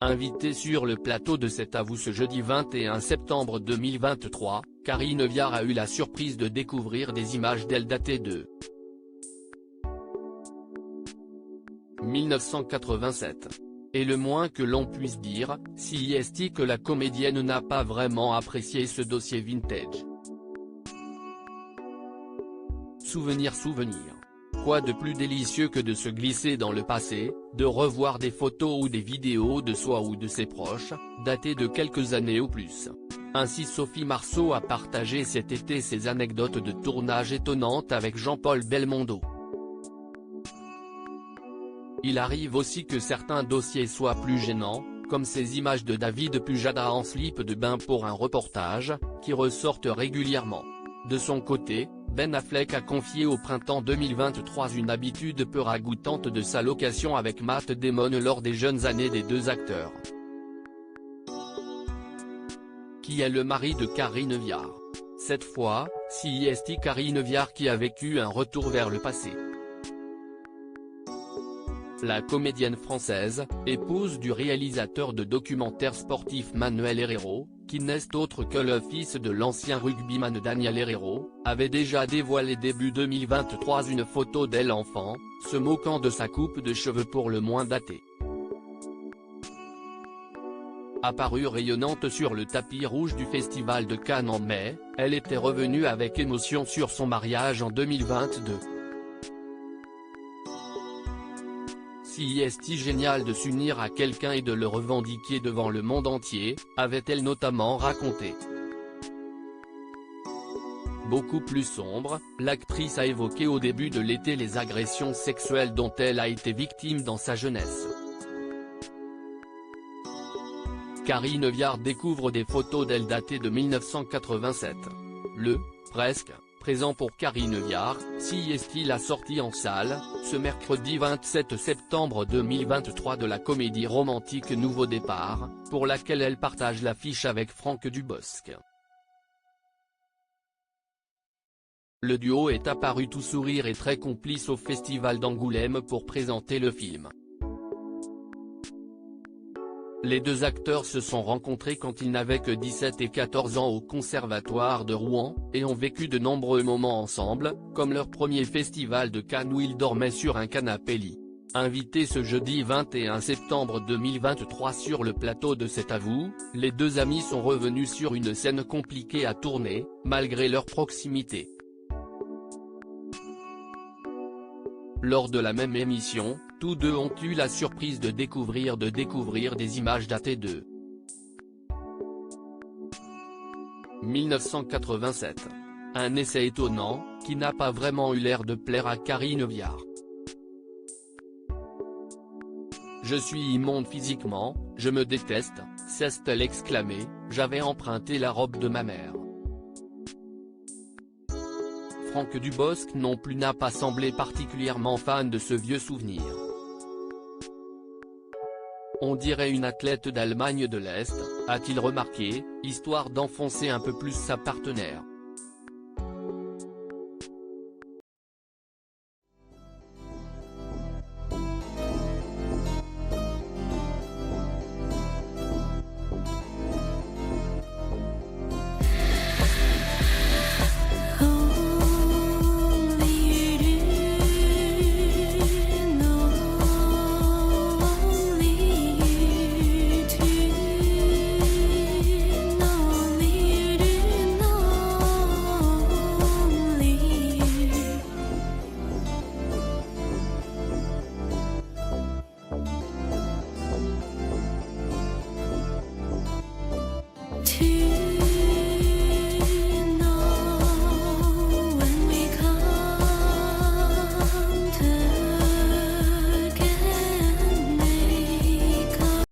Invitée sur le plateau de C'est à vous ce jeudi 21 septembre 2023, Karine Viard a eu la surprise de découvrir des images d'elle datées de 1987. Et le moins que l'on puisse dire, si est que la comédienne n'a pas vraiment apprécié ce dossier vintage. Souvenir. Quoi de plus délicieux que de se glisser dans le passé, de revoir des photos ou des vidéos de soi ou de ses proches, datées de quelques années ou plus. Ainsi Sophie Marceau a partagé cet été ses anecdotes de tournage étonnantes avec Jean-Paul Belmondo. Il arrive aussi que certains dossiers soient plus gênants, comme ces images de David Pujada en slip de bain pour un reportage, qui ressortent régulièrement. De son côté, Ben Affleck a confié au printemps 2023 une habitude peu ragoûtante de sa location avec Matt Damon lors des jeunes années des deux acteurs. Qui est le mari de Karine Viard. Cette fois, c'est Karine Viard qui a vécu un retour vers le passé. La comédienne française, épouse du réalisateur de documentaires sportifs Manuel Herrero, qui n'est autre que le fils de l'ancien rugbyman Daniel Herrero, avait déjà dévoilé début 2023 une photo d'elle enfant, se moquant de sa coupe de cheveux pour le moins datée. Apparue rayonnante sur le tapis rouge du Festival de Cannes en mai, elle était revenue avec émotion sur son mariage en 2022. Si est génial de s'unir à quelqu'un et de le revendiquer devant le monde entier, avait-elle notamment raconté. Beaucoup plus sombre, l'actrice a évoqué au début de l'été les agressions sexuelles dont elle a été victime dans sa jeunesse. Karine Viard découvre des photos d'elle datées de 1987. Le « presque » présent pour Karine Viard, la sortie en salle, ce mercredi 27 septembre 2023 de la comédie romantique Nouveau Départ, pour laquelle elle partage l'affiche avec Franck Dubosc. Le duo est apparu tout sourire et très complice au Festival d'Angoulême pour présenter le film. Les deux acteurs se sont rencontrés quand ils n'avaient que 17 et 14 ans au Conservatoire de Rouen, et ont vécu de nombreux moments ensemble, comme leur premier festival de Cannes où ils dormaient sur un canapé-lit. Invités ce jeudi 21 septembre 2023 sur le plateau de C'est à vous, les deux amis sont revenus sur une scène compliquée à tourner, malgré leur proximité. Lors de la même émission, tous deux ont eu la surprise de découvrir des images datées de 1987. Un essai étonnant, qui n'a pas vraiment eu l'air de plaire à Karine Viard. Je suis immonde physiquement, je me déteste, s'est-elle exclamée, j'avais emprunté la robe de ma mère. Franck Dubosc non plus n'a pas semblé particulièrement fan de ce vieux souvenir. On dirait une athlète d'Allemagne de l'Est, a-t-il remarqué, histoire d'enfoncer un peu plus sa partenaire.